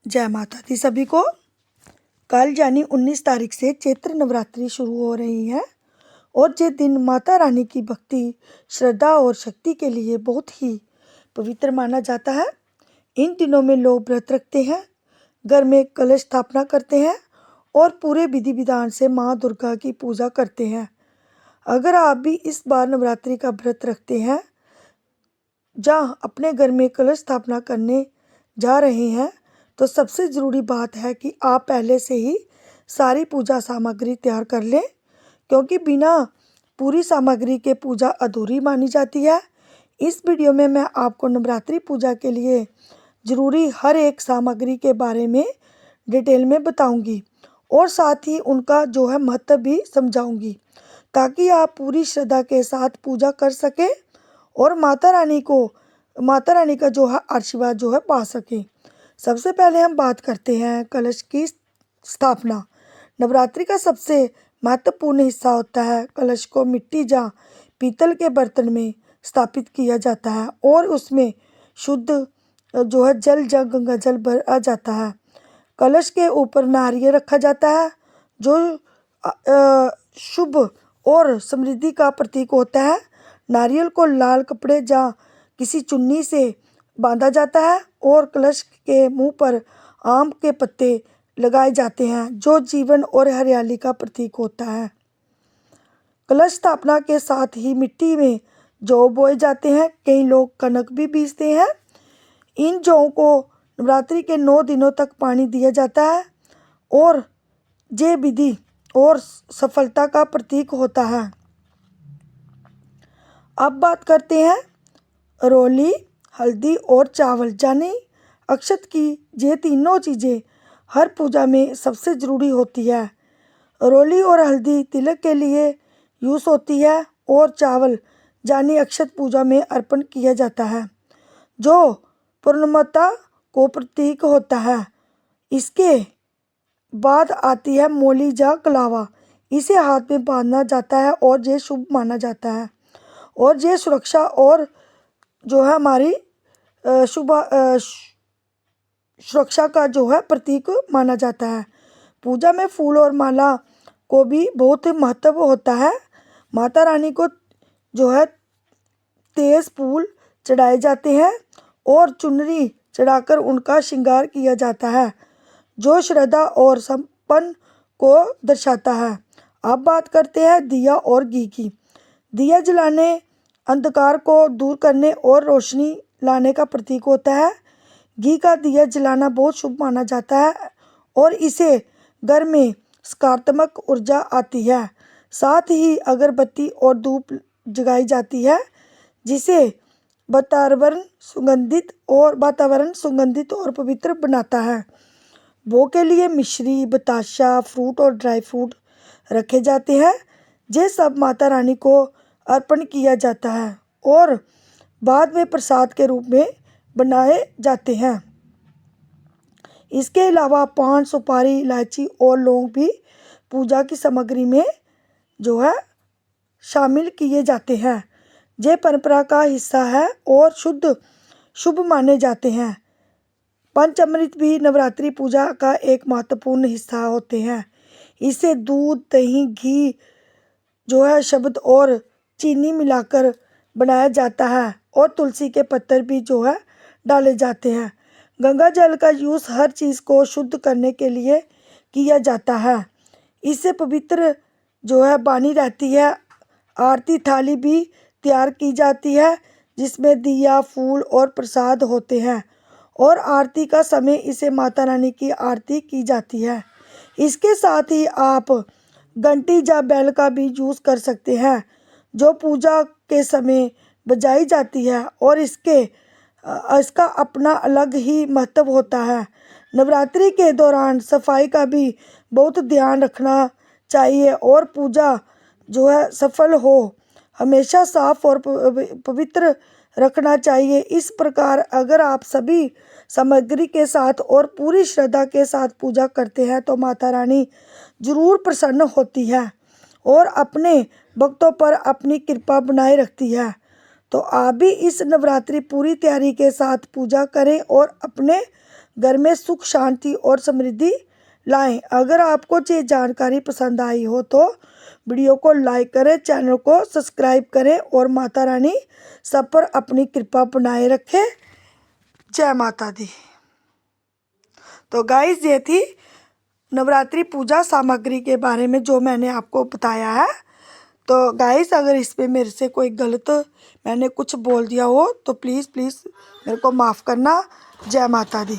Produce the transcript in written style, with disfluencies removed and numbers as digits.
जय माता दी सभी को। कल यानी 19 तारीख से चैत्र नवरात्रि शुरू हो रही है और ये दिन माता रानी की भक्ति, श्रद्धा और शक्ति के लिए बहुत ही पवित्र माना जाता है। इन दिनों में लोग व्रत रखते हैं, घर में कलश स्थापना करते हैं और पूरे विधि विधान से माँ दुर्गा की पूजा करते हैं। अगर आप भी इस बार नवरात्रि का व्रत रखते हैं जहाँ अपने घर में कलश स्थापना करने जा रहे हैं तो सबसे ज़रूरी बात है कि आप पहले से ही सारी पूजा सामग्री तैयार कर लें, क्योंकि बिना पूरी सामग्री के पूजा अधूरी मानी जाती है। इस वीडियो में मैं आपको नवरात्रि पूजा के लिए ज़रूरी हर एक सामग्री के बारे में डिटेल में बताऊंगी और साथ ही उनका महत्व भी समझाऊंगी, ताकि आप पूरी श्रद्धा के साथ पूजा कर सकें और माता रानी का आशीर्वाद पा सकें। सबसे पहले हम बात करते हैं कलश की स्थापना। नवरात्रि का सबसे महत्वपूर्ण हिस्सा होता है कलश को मिट्टी या पीतल के बर्तन में स्थापित किया जाता है और उसमें शुद्ध जल या गंगा जल भरा जाता है। कलश के ऊपर नारियल रखा जाता है जो शुभ और समृद्धि का प्रतीक होता है। नारियल को लाल कपड़े या किसी चुन्नी से बांधा जाता है और कलश के मुंह पर आम के पत्ते लगाए जाते हैं जो जीवन और हरियाली का प्रतीक होता है। कलश स्थापना के साथ ही मिट्टी में जौ बोए जाते हैं। कई लोग कनक भी बीजते हैं। इन जौ को नवरात्रि के 9 दिनों तक पानी दिया जाता है और ये विधि और सफलता का प्रतीक होता है। अब बात करते हैं रोली, हल्दी और चावल यानी अक्षत की। ये तीनों चीज़ें हर पूजा में सबसे ज़रूरी होती है। रोली और हल्दी तिलक के लिए यूज़ होती है और चावल यानी अक्षत पूजा में अर्पण किया जाता है जो पूर्णमता को प्रतीक होता है। इसके बाद आती है मोली या कलावा। इसे हाथ में बांधना जाता है और ये शुभ माना जाता है और ये सुरक्षा और हमारी सुरक्षा का प्रतीक माना जाता है। पूजा में फूल और माला को भी बहुत महत्व होता है। माता रानी को तेज फूल चढ़ाए जाते हैं और चुनरी चढ़ाकर उनका श्रृंगार किया जाता है जो श्रद्धा और संपन्न को दर्शाता है। अब बात करते हैं दिया और घी की। दिया जलाने अंधकार को दूर करने और रोशनी लाने का प्रतीक होता है। घी का दिया जलाना बहुत शुभ माना जाता है और इसे घर में सकारात्मक ऊर्जा आती है। साथ ही अगरबत्ती और धूप जगाई जाती है जिसे वातावरण सुगंधित और पवित्र बनाता है। भोग के लिए मिश्री, बताशा, फ्रूट और ड्राई फ्रूट रखे जाते हैं। ये सब माता रानी को अर्पण किया जाता है और बाद में प्रसाद के रूप में बनाए जाते हैं। इसके अलावा पान, सुपारी, इलायची और लौंग भी पूजा की सामग्री में शामिल किए जाते हैं। ये परंपरा का हिस्सा है और शुभ माने जाते हैं। पंचामृत भी नवरात्रि पूजा का एक महत्वपूर्ण हिस्सा होते हैं। इसे दूध, दही, घी शहद और चीनी मिलाकर बनाया जाता है और तुलसी के पत्तर भी डाले जाते हैं। गंगा जल का यूज़ हर चीज़ को शुद्ध करने के लिए किया जाता है। इससे पवित्र बानी रहती है। आरती थाली भी तैयार की जाती है जिसमें दिया, फूल और प्रसाद होते हैं और आरती का समय इसे माता रानी की आरती की जाती है। इसके साथ ही आप घंटी या बैल का भी यूज़ कर सकते हैं जो पूजा के समय बजाई जाती है और इसका अपना अलग ही महत्व होता है। नवरात्रि के दौरान सफाई का भी बहुत ध्यान रखना चाहिए और पूजा सफल हो हमेशा साफ और पवित्र रखना चाहिए। इस प्रकार अगर आप सभी सामग्री के साथ और पूरी श्रद्धा के साथ पूजा करते हैं तो माता रानी जरूर प्रसन्न होती है और अपने भक्तों पर अपनी कृपा बनाए रखती है। तो आप भी इस नवरात्रि पूरी तैयारी के साथ पूजा करें और अपने घर में सुख शांति और समृद्धि लाएं। अगर आपको ये जानकारी पसंद आई हो तो वीडियो को लाइक करें, चैनल को सब्सक्राइब करें और माता रानी सब पर अपनी कृपा बनाए रखे। जय माता दी। तो गाइस, ये थी नवरात्रि पूजा सामग्री के बारे में जो मैंने आपको बताया है। तो गाइस, अगर इस पे मेरे से कोई गलत मैंने कुछ बोल दिया हो तो प्लीज़ मेरे को माफ़ करना। जय माता दी।